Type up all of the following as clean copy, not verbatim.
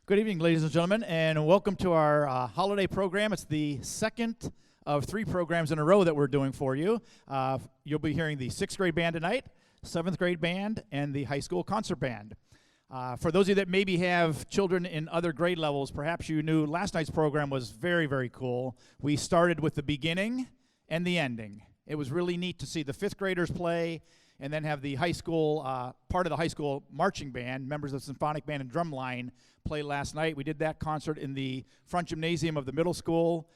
Good evening, ladies and gentlemen, and welcome to our holiday program. It's the second of 3 programs in a row that we're doing for you. You'll be hearing the 6th grade band tonight, 7th grade band, and the high school concert band. For those of you that maybe have children in other grade levels, perhaps you knew last night's program was very, very cool. We started with the beginning and the ending. It was really neat to see the 5th graders play and then have the high school, part of the high school marching band, members of the symphonic band and drum line, play last night. We did that concert in the front gymnasium of the middle school,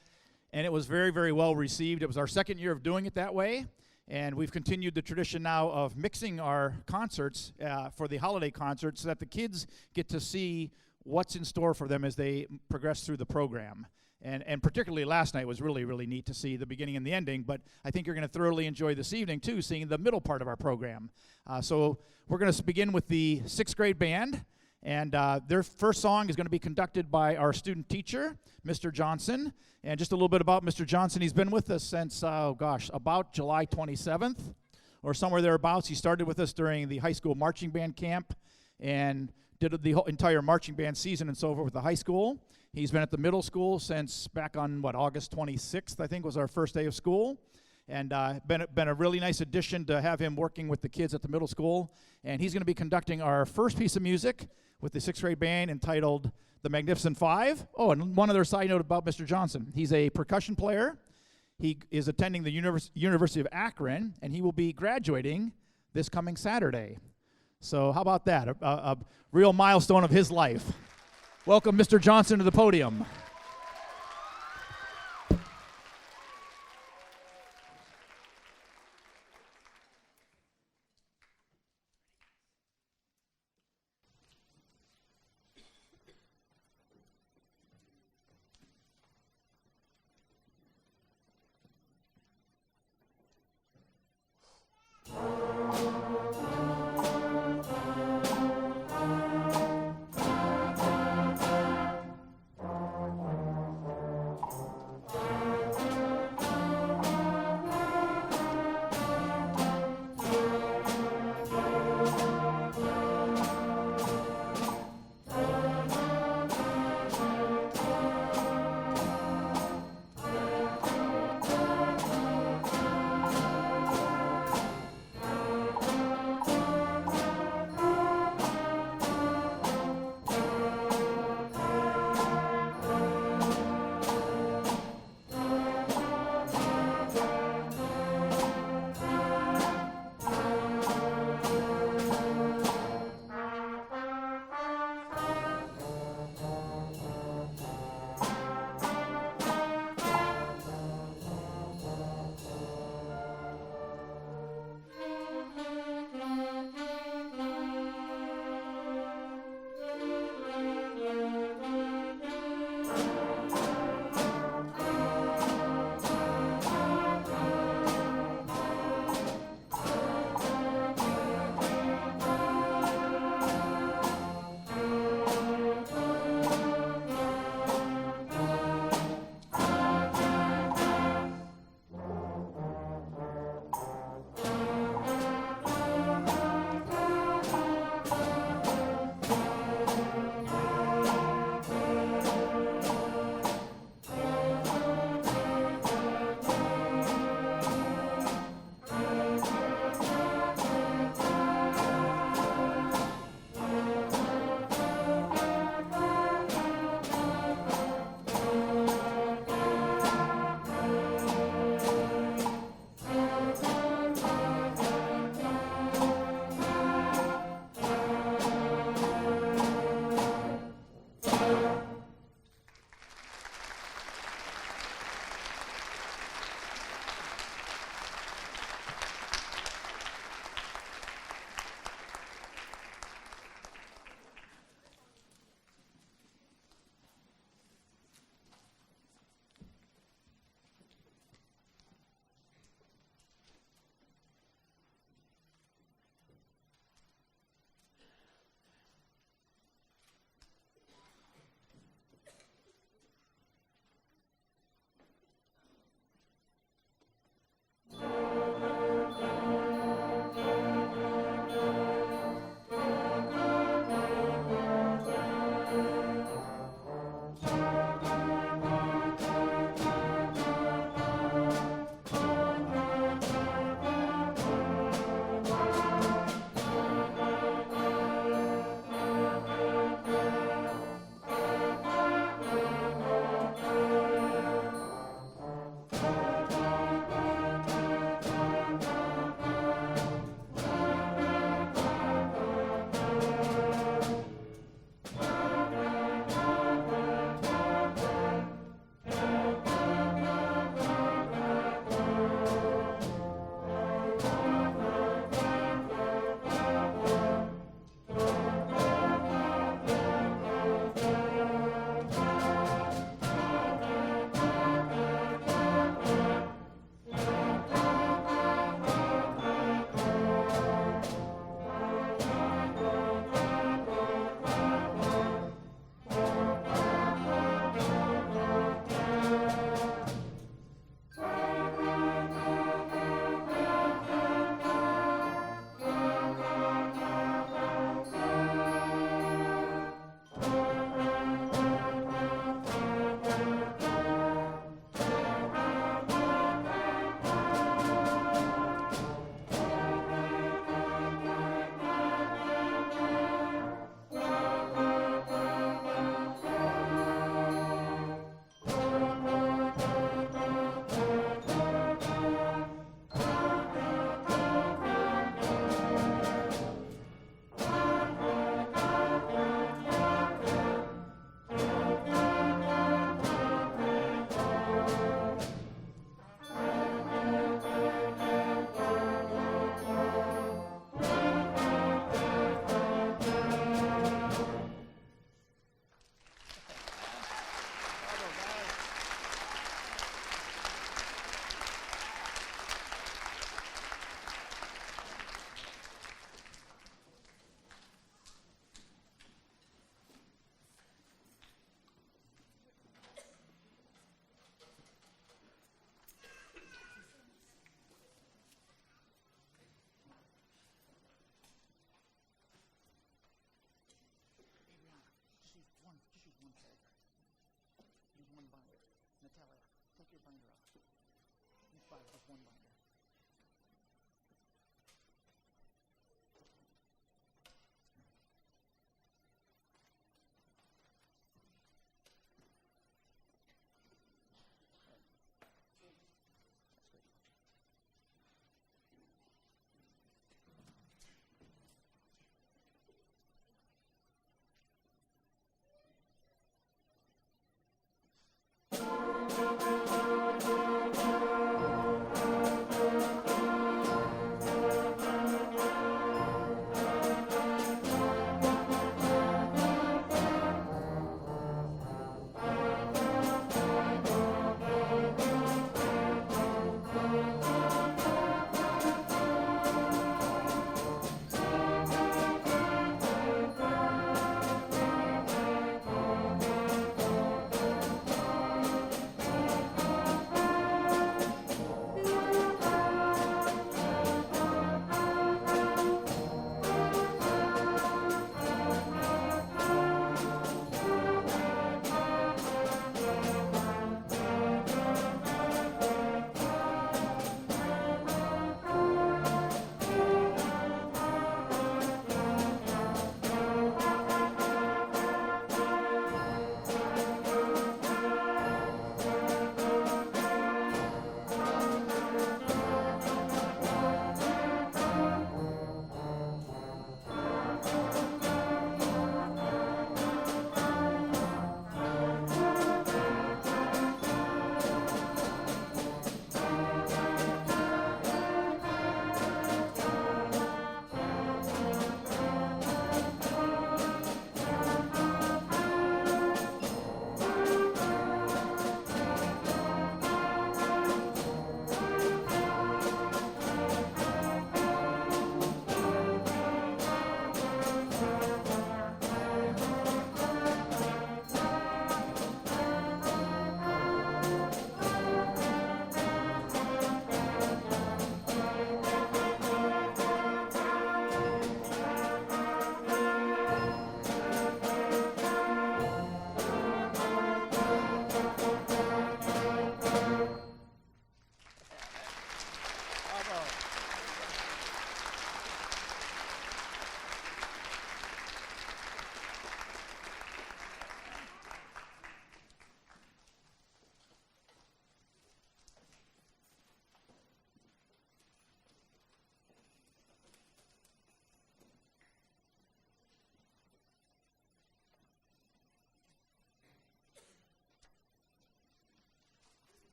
and it was very, very well received. It was our second year of doing it that way, and we've continued the tradition now of mixing our concerts for the holiday concerts so that the kids get to see what's in store for them as they progress through the program. And particularly last night was really, really neat to see the beginning and the ending, but I think you're going to thoroughly enjoy this evening, too, seeing the middle part of our program. So we're going to begin with the 6th grade band, and their first song is going to be conducted by our student teacher, Mr. Johnson. And just a little bit about Mr. Johnson. He's been with us since, about July 27th or somewhere thereabouts. He started with us during the high school marching band camp and did the whole entire marching band season and so forth with the high school. He's been at the middle school since back on, August 26th, I think was our first day of school. And been a really nice addition to have him working with the kids at the middle school. And he's going to be conducting our first piece of music with the 6th grade band entitled The Magnificent Five. Oh, and one other side note about Mr. Johnson. He's a percussion player. He is attending the University of Akron, and he will be graduating this coming Saturday. So how about that? A real milestone of his life. Welcome, Mr. Johnson, to the podium. binder up. Each binder has one binder.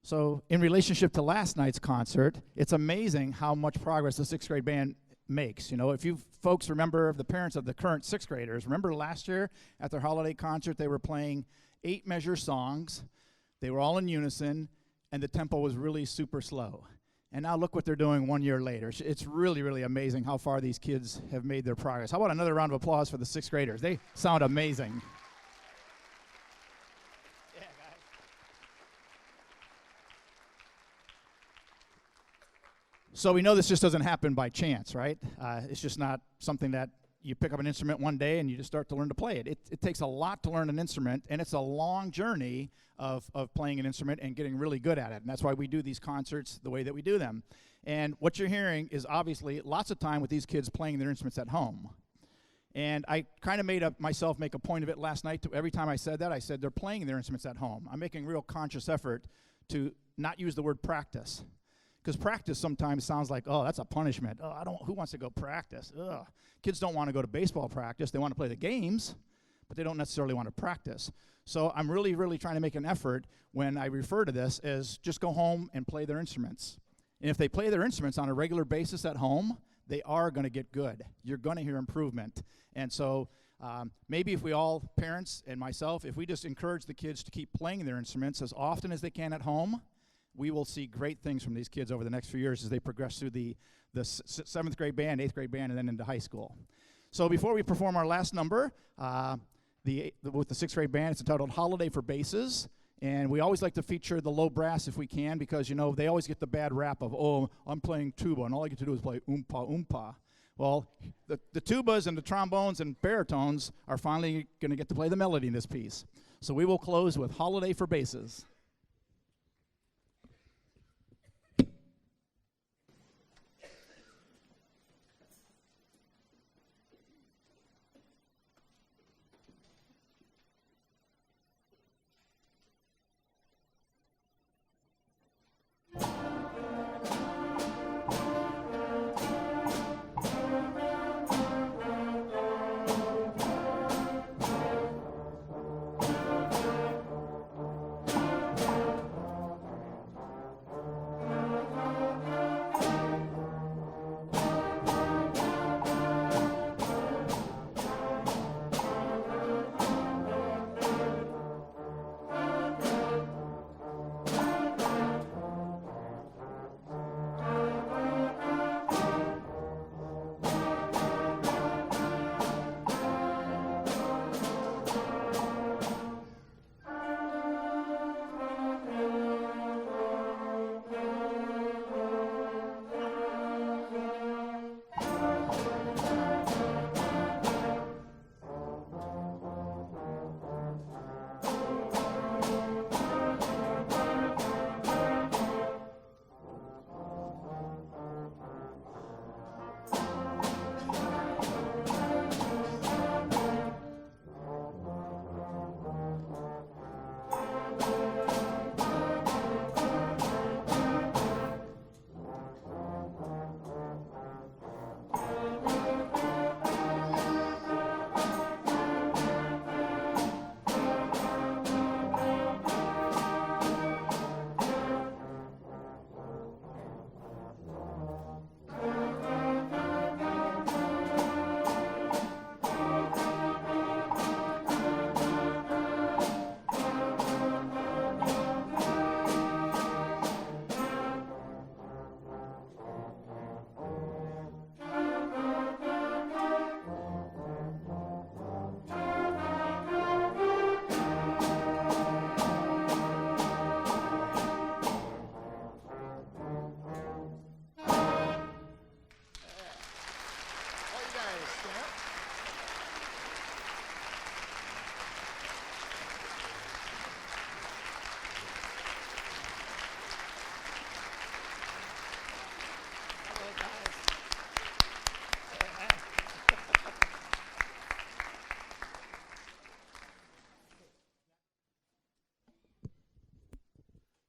So in relationship to last night's concert, it's amazing how much progress the sixth grade band makes. You know, if you folks remember, the parents of the current sixth graders, remember last year at their holiday concert, they were playing 8-measure songs. They were all in unison, and the tempo was really super slow. And now look what they're doing 1 year later. It's really, really amazing how far these kids have made their progress. How about another round of applause for the sixth graders? They sound amazing. Yeah, guys. So we know this just doesn't happen by chance, right? It's just not something that you pick up an instrument one day and you just start to learn to play it. It takes a lot to learn an instrument, and it's a long journey of playing an instrument and getting really good at it. And that's why we do these concerts the way that we do them. And what you're hearing is obviously lots of time with these kids playing their instruments at home. And I kind of made myself make a point of it last night. Every time I said that, I said they're playing their instruments at home. I'm making a real conscious effort to not use the word practice. Because practice sometimes sounds like, oh, that's a punishment. Oh, who wants to go practice? Ugh. Kids don't want to go to baseball practice. They want to play the games, but they don't necessarily want to practice. So I'm really, really trying to make an effort when I refer to this as just go home and play their instruments. And if they play their instruments on a regular basis at home, they are going to get good. You're going to hear improvement. And so maybe if we all, parents and myself, if we just encourage the kids to keep playing their instruments as often as they can at home, we will see great things from these kids over the next few years as they progress through the 7th grade band, 8th grade band, and then into high school. So before we perform our last number, with the 6th grade band, it's entitled Holiday for Basses. And we always like to feature the low brass if we can, because, you know, they always get the bad rap of, oh, I'm playing tuba, and all I get to do is play oompa, oompa. Well, the tubas and the trombones and baritones are finally going to get to play the melody in this piece. So we will close with Holiday for Basses.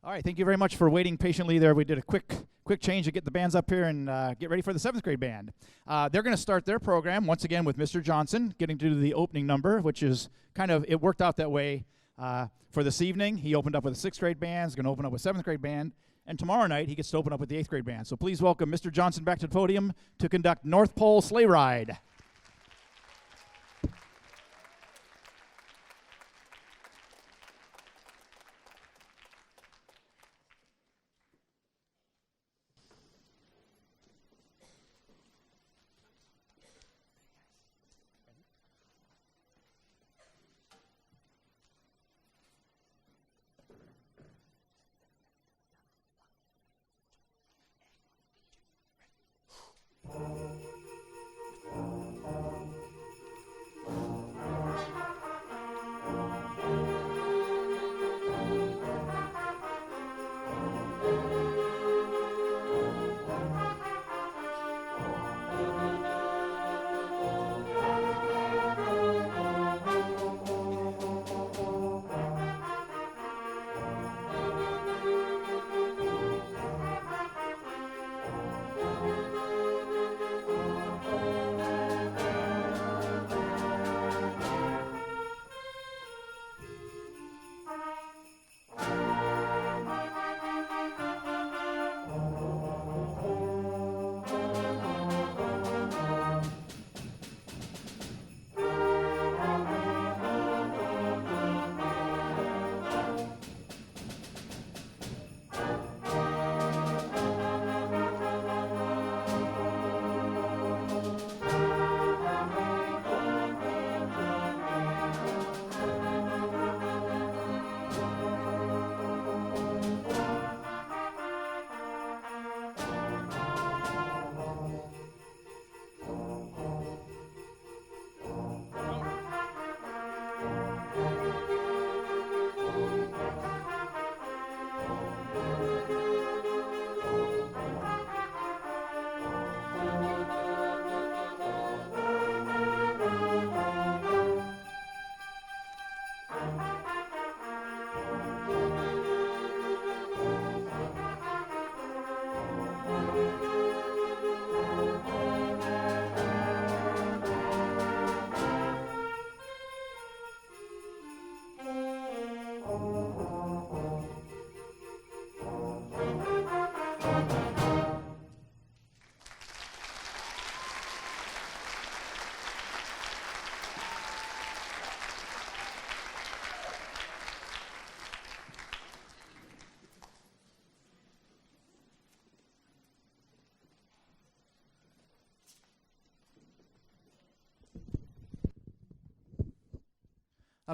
All right, thank you very much for waiting patiently there. We did a quick change to get the bands up here and get ready for the 7th grade band. They're going to start their program once again with Mr. Johnson getting to do the opening number, which is kind of, it worked out that way For this evening, he opened up with a 6th grade band. He's going to open up with 7th grade band. And tomorrow night, he gets to open up with the 8th grade band. So please welcome Mr. Johnson back to the podium to conduct North Pole Sleigh Ride.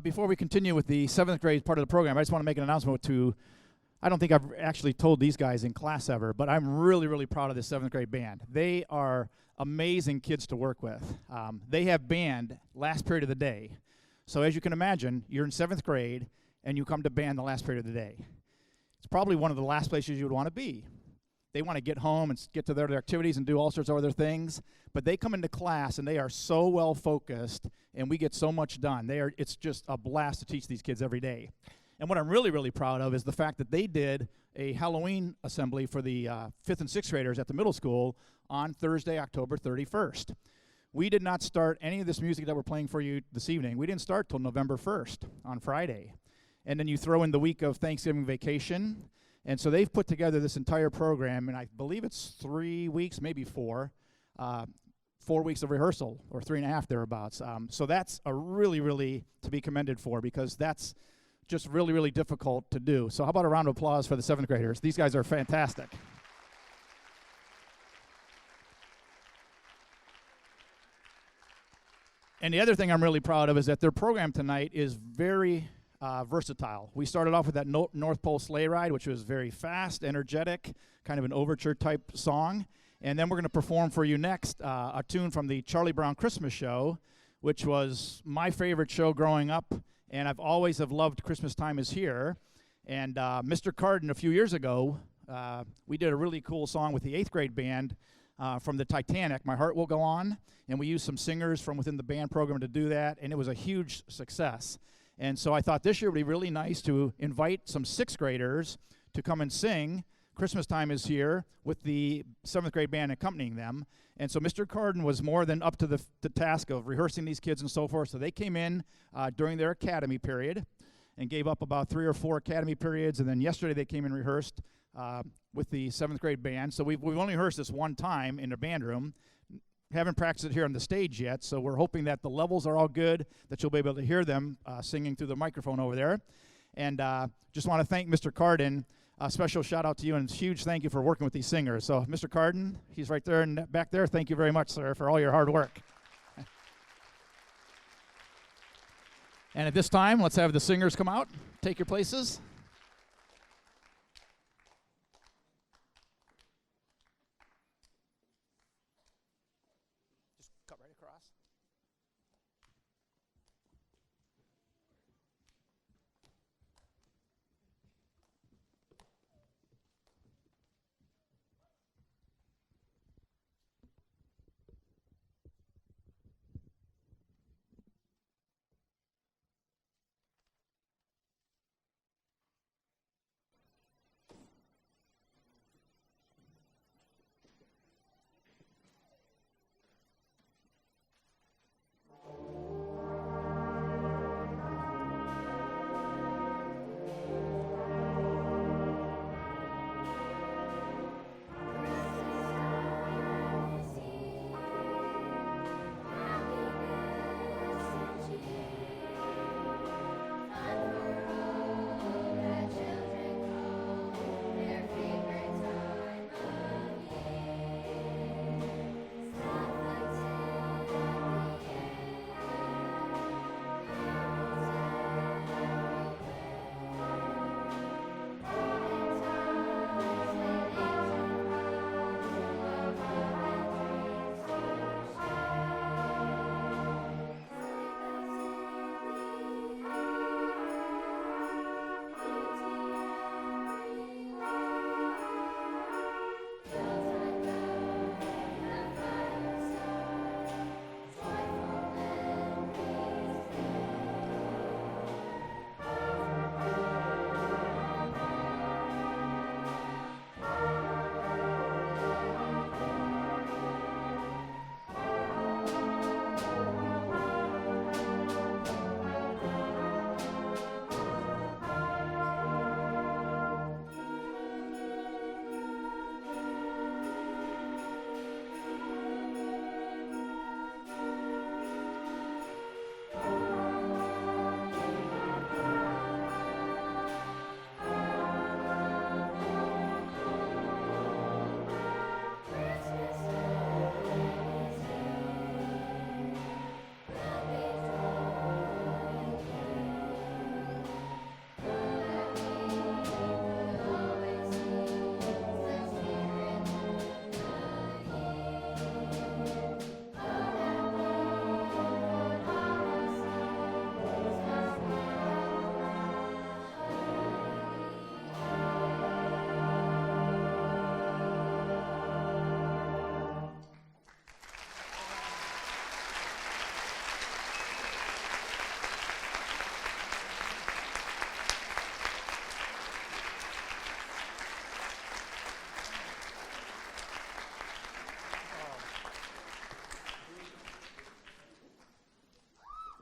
Before we continue with the 7th grade part of the program, I just want to make an announcement I don't think I've actually told these guys in class ever, but I'm really, really proud of this 7th grade band. They are amazing kids to work with. They have band last period of the day. So as you can imagine, you're in 7th grade, and you come to band the last period of the day. It's probably one of the last places you would want to be. They want to get home and get to their activities and do all sorts of other things, but they come into class and they are so well focused, and we get so much done. It's just a blast to teach these kids every day. And what I'm really, really proud of is the fact that they did a Halloween assembly for the 5th and 6th graders at the middle school on Thursday, October 31st. We did not start any of this music that we're playing for you this evening. We didn't start till November 1st on Friday. And then you throw in the week of Thanksgiving vacation. And so they've put together this entire program, and I believe it's 3 weeks, maybe 4, 4 weeks of rehearsal, or 3.5 thereabouts. So that's a really, really to be commended for, because that's just really, really difficult to do. So how about a round of applause for the 7th graders? These guys are fantastic. And the other thing I'm really proud of is that their program tonight is very versatile. We started off with that North Pole Sleigh Ride, which was very fast, energetic, kind of an overture type song. And then we're going to perform for you next a tune from the Charlie Brown Christmas Show, which was my favorite show growing up, and I've always have loved Christmas Time Is Here. And Mr. Carden, a few years ago, we did a really cool song with the 8th grade band from the Titanic, My Heart Will Go On, and we used some singers from within the band program to do that, and it was a huge success. And so I thought this year would be really nice to invite some 6th graders to come and sing Christmas Time Is Here with the 7th grade band accompanying them. And so Mr. Carden was more than up to the task of rehearsing these kids and so forth. So they came in during their academy period, and gave up about 3 or 4 academy periods, and then yesterday they came and rehearsed with the 7th grade band. So we've only rehearsed this one time in the band room. Haven't practiced it here on the stage yet, so we're hoping that the levels are all good, that you'll be able to hear them singing through the microphone over there. And just want to thank Mr. Carden. A special shout out to you, and a huge thank you for working with these singers. So Mr. Carden, he's right there and back there. Thank you very much, sir, for all your hard work. And at this time, let's have the singers come out. Take your places. Cut right across.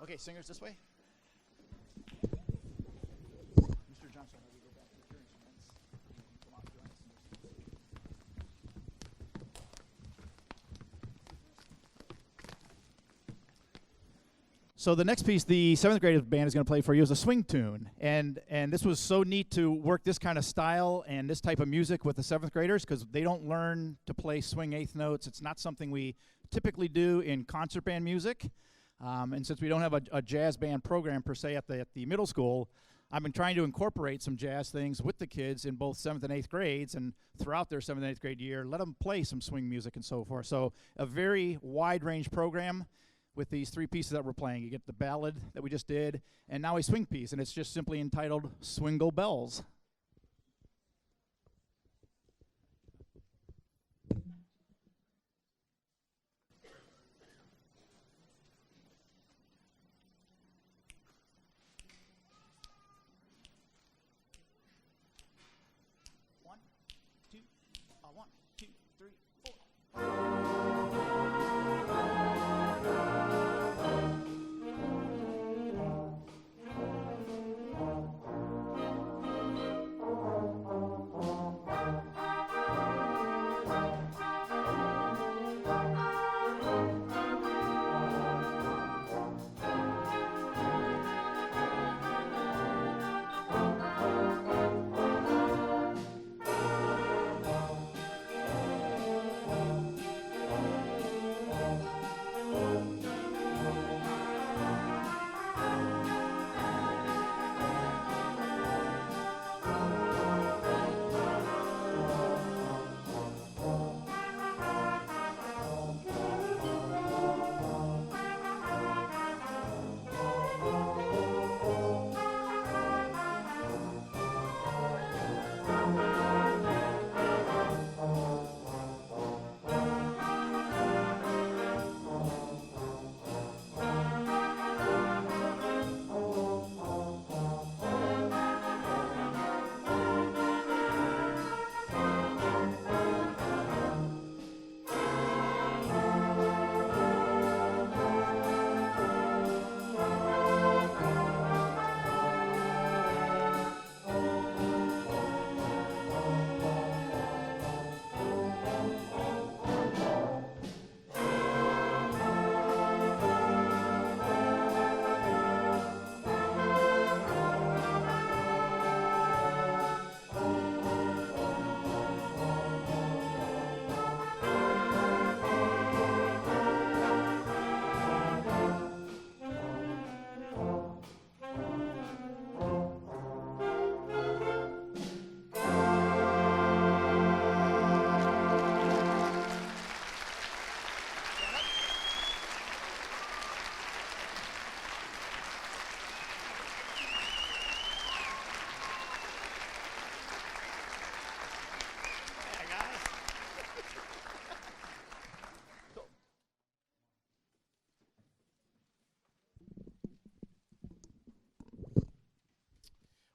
Okay, singers this way. Mr. Johnson, how do we go back to your instruments? Come on, join us. So the next piece the 7th grade band is going to play for you is a swing tune. And this was so neat to work this kind of style and this type of music with the 7th graders because they don't learn to play swing eighth notes. It's not something we typically do in concert band music. And since we don't have a jazz band program per se at the middle school, I've been trying to incorporate some jazz things with the kids in both 7th and 8th grades and throughout their 7th and 8th grade year, let them play some swing music and so forth. So a very wide range program with these 3 pieces that we're playing. You get the ballad that we just did, and now a swing piece, and it's just simply entitled Swingle Bells. One, two, three, four.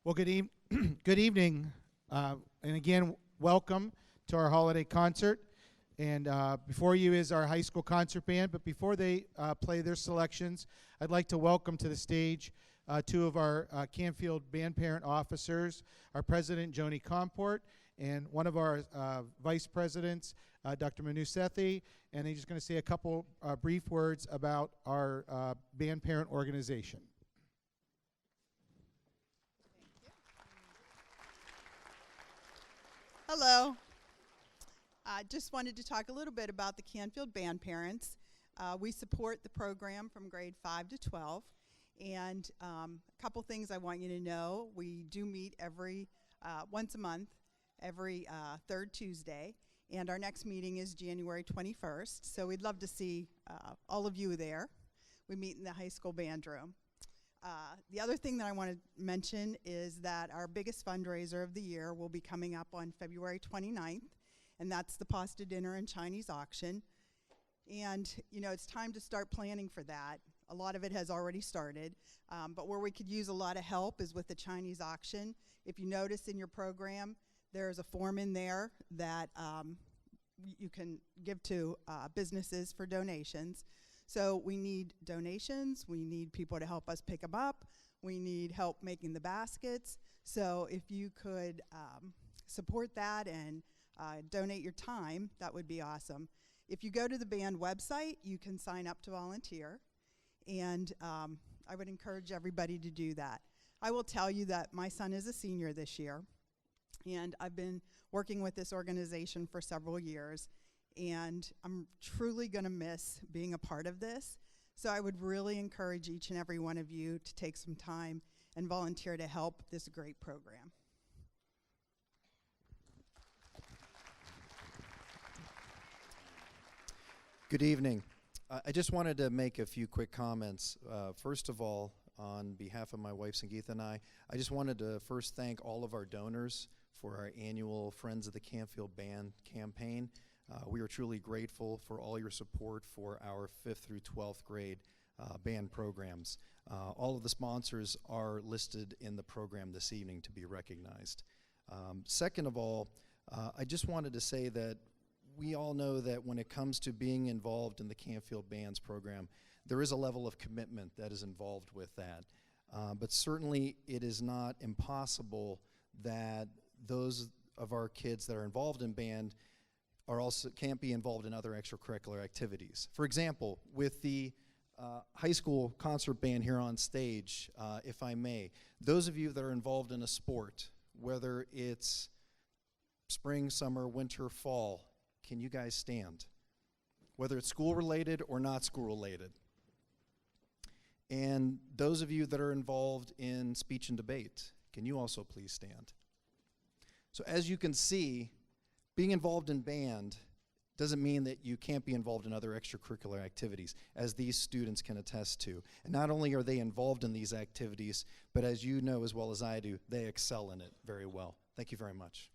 Well, good evening, and again, welcome to our holiday concert. And before you is our high school concert band, but before they play their selections, I'd like to welcome to the stage two of our Canfield band parent officers, our president, Joni Comport, and one of our vice presidents, Dr. Manu Sethi, and he's just going to say a couple brief words about our band parent organization. Hello. I just wanted to talk a little bit about the Canfield Band Parents. We support the program from grade 5 to 12. And a couple things I want you to know. We do meet once a month, every third Tuesday. And our next meeting is January 21st. So we'd love to see all of you there. We meet in the high school band room. The other thing that I want to mention is that our biggest fundraiser of the year will be coming up on February 29th, and that's the pasta dinner and Chinese auction. And, you know, it's time to start planning for that. A lot of it has already started, but where we could use a lot of help is with the Chinese auction. If you notice in your program, there's a form in there that you can give to businesses for donations. So we need donations, we need people to help us pick them up, we need help making the baskets. So if you could support that and donate your time, that would be awesome. If you go to the band website, you can sign up to volunteer, and I would encourage everybody to do that. I will tell you that my son is a senior this year, and I've been working with this organization for several years, and I'm truly going to miss being a part of this. So I would really encourage each and every one of you to take some time and volunteer to help this great program. Good evening. I just wanted to make a few quick comments. First of all, on behalf of my wife Sangeetha and I just wanted to first thank all of our donors for our annual Friends of the Canfield Band campaign. We are truly grateful for all your support for our 5th through 12th grade band programs. All of the sponsors are listed in the program this evening to be recognized. Second of all, I just wanted to say that we all know that when it comes to being involved in the Canfield Bands program, there is a level of commitment that is involved with that. But certainly it is not impossible that those of our kids that are involved in band can't be involved in other extracurricular activities. For example, with the high school concert band here on stage, if I may, those of you that are involved in a sport, whether it's spring, summer, winter, fall, can you guys stand? Whether it's school-related or not school-related. And those of you that are involved in speech and debate, can you also please stand? So as you can see, being involved in band doesn't mean that you can't be involved in other extracurricular activities, as these students can attest to. And not only are they involved in these activities, but as you know as well as I do, they excel in it very well. Thank you very much.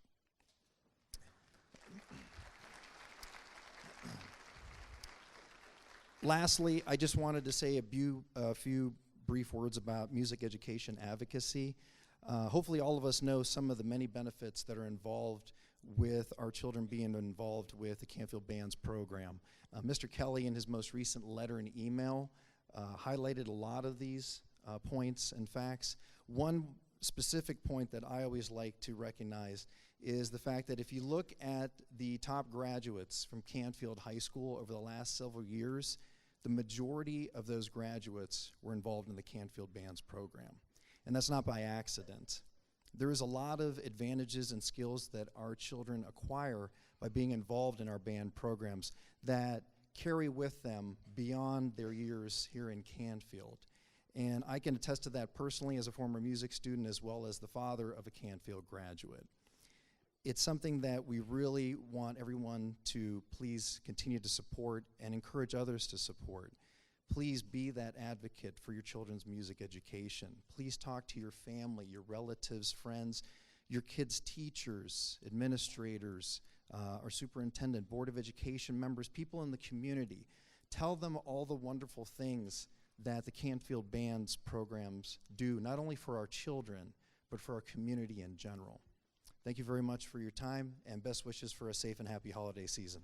Lastly, I just wanted to say a few brief words about music education advocacy. Hopefully all of us know some of the many benefits that are involved with our children being involved with the Canfield Bands program. Mr. Kelly, in his most recent letter and email, highlighted a lot of these points and facts. One specific point that I always like to recognize is the fact that if you look at the top graduates from Canfield High School over the last several years, the majority of those graduates were involved in the Canfield Bands program. And that's not by accident. There is a lot of advantages and skills that our children acquire by being involved in our band programs that carry with them beyond their years here in Canfield. And I can attest to that personally as a former music student as well as the father of a Canfield graduate. It's something that we really want everyone to please continue to support and encourage others to support. Please be that advocate for your children's music education. Please talk to your family, your relatives, friends, your kids' teachers, administrators, our superintendent, Board of Education members, people in the community. Tell them all the wonderful things that the Canfield Bands programs do, not only for our children, but but for our community in general. Thank you very much for your time, and best wishes for a safe and happy holiday season.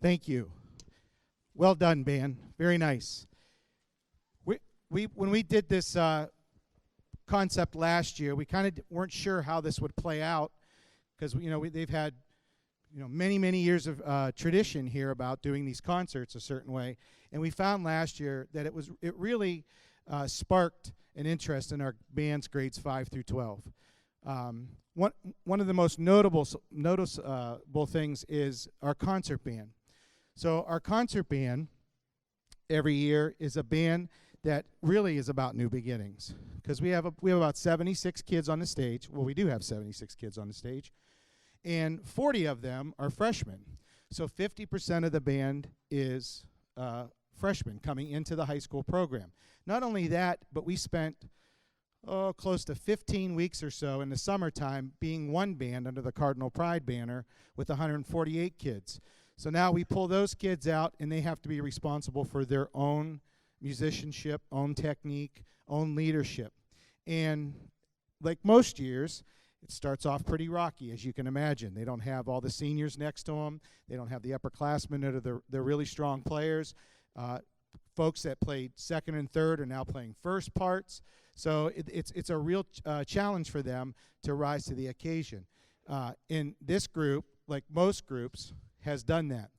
Thank you. Well done, band. Very nice. When we did this concept last year. We kind of weren't sure how this would play out because they've had many years of tradition here about doing these concerts a certain way, and we found last year that it really sparked an interest in our bands grades 5 through 12. One of the most noticeable things is our concert band. So our concert band every year is a band that really is about new beginnings, because we have about 76 kids on the stage. Well, we do have 76 kids on the stage, and 40 of them are freshmen. So 50% of the band is freshmen coming into the high school program. Not only that, but we spent close to 15 weeks or so in the summertime being one band under the Cardinal Pride banner with 148 kids. So now we pull those kids out, and they have to be responsible for their own musicianship, own technique, own leadership. And like most years, it starts off pretty rocky, as you can imagine. They don't have all the seniors next to them. They don't have the upperclassmen that are the really strong players. Folks that played second and third are now playing first parts. So it's a real challenge for them to rise to the occasion. And this group, like most groups, has done that.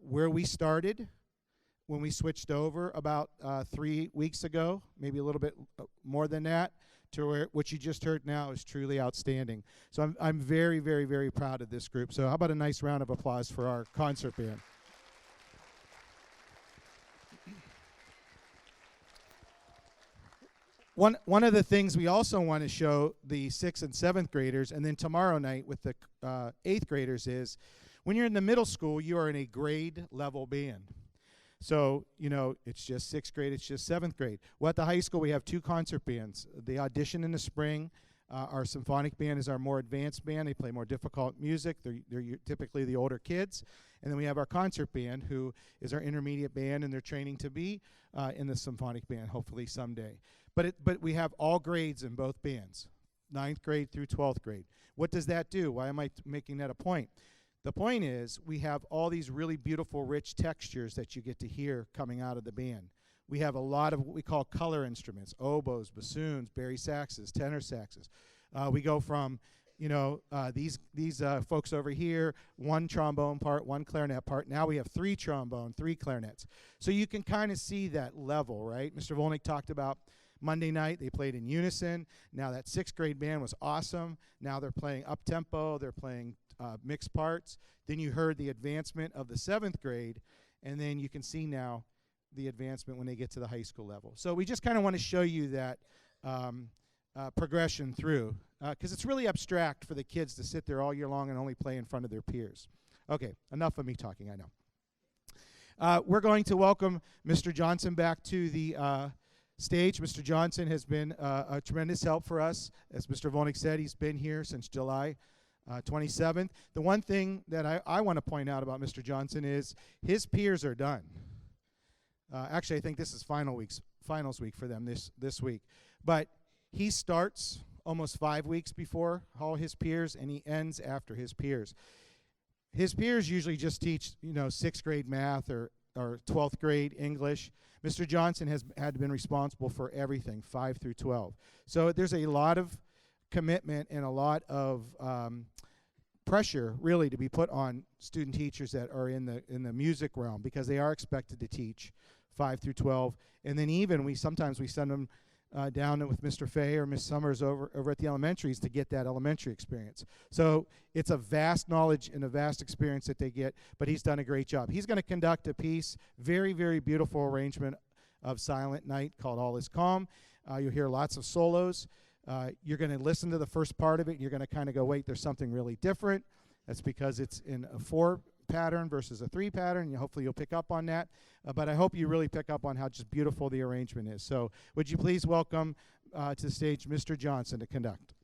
Where we started when we switched over about 3 weeks ago, maybe a little bit more than that, to where what you just heard now is truly outstanding. So I'm very, very, very proud of this group. So how about a nice round of applause for our concert band? One of the things we also want to show the 6th and 7th graders, and then tomorrow night with the 8th graders, is when you're in the middle school, you are in a grade level band. So, it's just 6th grade, it's just 7th grade. Well, at the high school, we have 2 concert bands. They audition in the spring. Our symphonic band is our more advanced band. They play more difficult music. They're typically the older kids. And then we have our concert band, who is our intermediate band, and they're training to be in the symphonic band, hopefully someday. But we have all grades in both bands, 9th grade through 12th grade. What does that do? Why am I making that a point? The point is we have all these really beautiful, rich textures that you get to hear coming out of the band. We have a lot of what we call color instruments: oboes, bassoons, bari saxes, tenor saxes. We go from these folks over here, 1 trombone part, 1 clarinet part. Now we have 3 trombone, 3 clarinets. So you can kind of see that level, right? Mr. Volnick talked about Monday night, they played in unison. Now that 6th grade band was awesome. Now they're playing up-tempo. They're playing mixed parts. Then you heard the advancement of the 7th grade, and then you can see now the advancement when they get to the high school level. So we just kind of want to show you that progression through, because it's really abstract for the kids to sit there all year long and only play in front of their peers. Okay, enough of me talking, I know. We're going to welcome Mr. Johnson back to the stage. Mr. Johnson has been a tremendous help for us. As Mr. Volnick said, he's been here since July 27th. The one thing that I want to point out about Mr. Johnson is his peers are done. Actually, I think this is finals week for them this week. But he starts almost 5 weeks before all his peers, and he ends after his peers. His peers usually just teach, 6th grade math or 12th grade English. Mr. Johnson has been responsible for everything, 5 through 12. So there's a lot of commitment and a lot of pressure, really, to be put on student teachers that are in the music realm, because they are expected to teach 5 through 12. And then even sometimes we send them down with Mr. Fay or Miss Summers over at the elementaries to get that elementary experience. So it's a vast knowledge and a vast experience that they get, but he's done a great job. He's going to conduct a piece, very, very beautiful arrangement of Silent Night called All Is Calm. You'll hear lots of solos. You're going to listen to the first part of it, and you're going to kind of go, wait, there's something really different. That's because it's in a 4 pattern versus a 3 pattern. Hopefully you'll pick up on that. But I hope you really pick up on how just beautiful the arrangement is. So would you please welcome to the stage Mr. Johnson to conduct.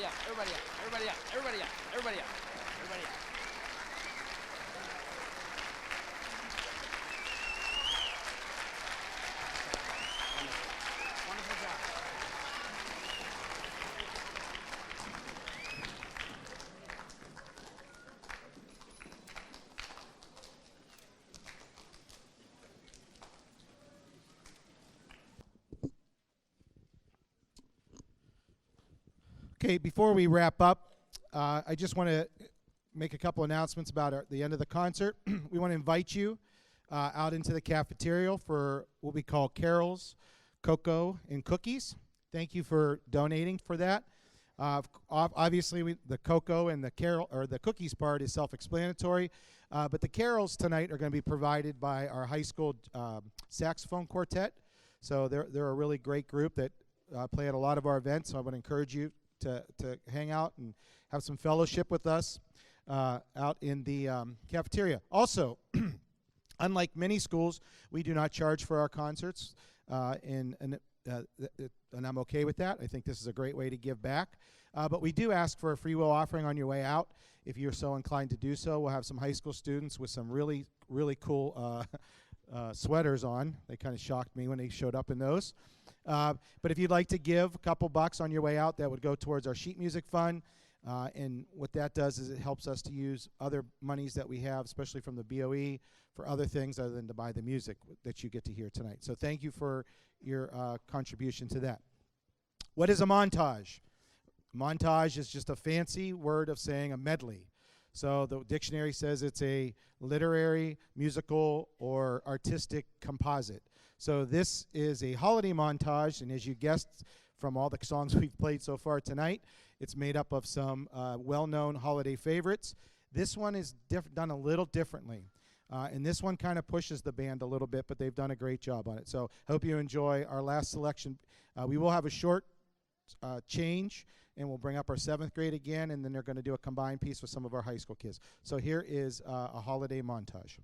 Everybody up. Everybody up. Everybody up. Everybody up. Everybody up. Everybody up. Wonderful job. Okay, before we wrap up, I just want to make a couple announcements about the end of the concert. We want to invite you out into the cafeteria for what we call carols, cocoa, and cookies. Thank you for donating for that. Obviously, the cocoa and the carol or the cookies part is self-explanatory, but the carols tonight are going to be provided by our high school saxophone quartet. So they're a really great group that play at a lot of our events. So I would encourage you to hang out and have some fellowship with us out in the cafeteria. Also, unlike many schools, we do not charge for our concerts, and I'm okay with that. I think this is a great way to give back. But we do ask for a free will offering on your way out if you're so inclined to do so. We'll have some high school students with some really, really cool sweaters on. They kind of shocked me when they showed up in those. But if you'd like to give a couple bucks on your way out, that would go towards our sheet music fund. And what that does is it helps us to use other monies that we have, especially from the BOE, for other things other than to buy the music that you get to hear tonight. So thank you for your contribution to that. What is a montage? Montage is just a fancy word of saying a medley. So the dictionary says it's a literary, musical, or artistic composite. So this is a holiday montage, and as you guessed from all the songs we've played so far tonight, it's made up of some well-known holiday favorites. This one is done a little differently, and this one kind of pushes the band a little bit, but they've done a great job on it. So hope you enjoy our last selection. We will have a short change, and we'll bring up our 7th grade again, and then they're going to do a combined piece with some of our high school kids. So here is a holiday montage.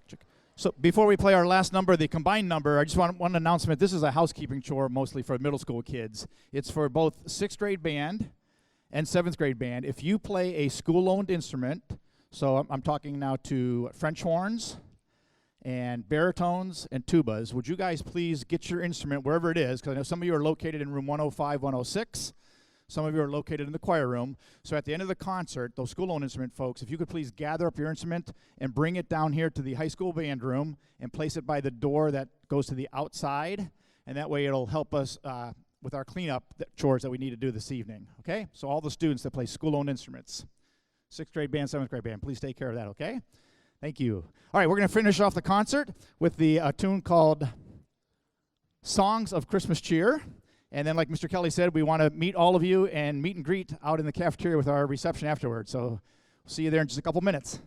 check. So before we play our last number, the combined number, I just want one announcement. This is a housekeeping chore mostly for middle school kids. It's for both 6th grade band and 7th grade band. If you play a school-owned instrument, so I'm talking now to French horns and baritones and tubas, would you guys please get your instrument wherever it is, because I know some of you are located in room 105, 106. Some of you are located in the choir room. So at the end of the concert, those school-owned instrument folks, if you could please gather up your instrument and bring it down here to the high school band room and place it by the door that goes to the outside, and that way it'll help us with our cleanup chores that we need to do this evening, okay? So all the students that play school-owned instruments, 6th grade band, 7th grade band, please take care of that, okay? Thank you. All right, we're going to finish off the concert with the tune called Songs of Christmas Cheer. And then, like Mr. Kelly said, we want to meet all of you and meet and greet out in the cafeteria with our reception afterwards. So see you there in just a couple minutes.